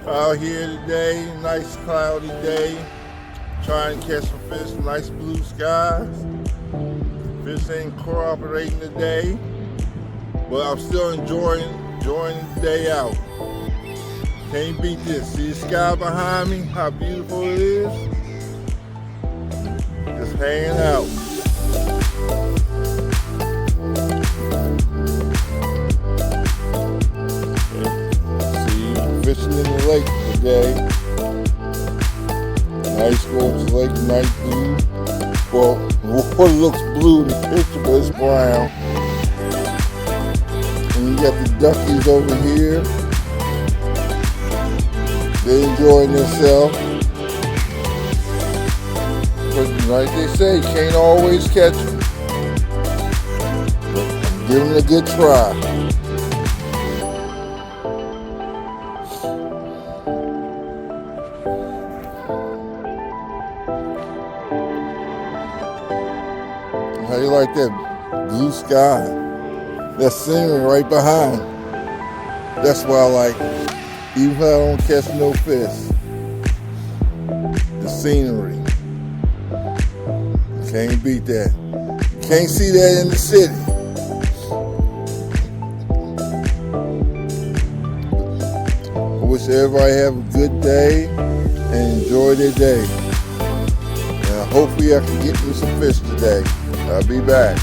Out here today, nice cloudy day. Trying to catch some fish, nice blue skies. Fish ain't cooperating today, but I'm still enjoying the day out. Can't beat this. See the sky behind me? How beautiful it is? Just hanging out. See, fishing in the lake today. Nice going to the lake, nice blue. Well, water looks blue in the picture, but it's brown. And you got the duckies over here. They enjoying themselves. But like they say, you can't always catch them. But I'm giving it a good try. How you like that blue sky? That scenery right behind. That's why I like it. Even if I don't catch no fish. The scenery. Can't beat that. Can't see that in the city. I wish everybody have a good day and enjoy their day. And hopefully I can get me some fish today. I'll be back.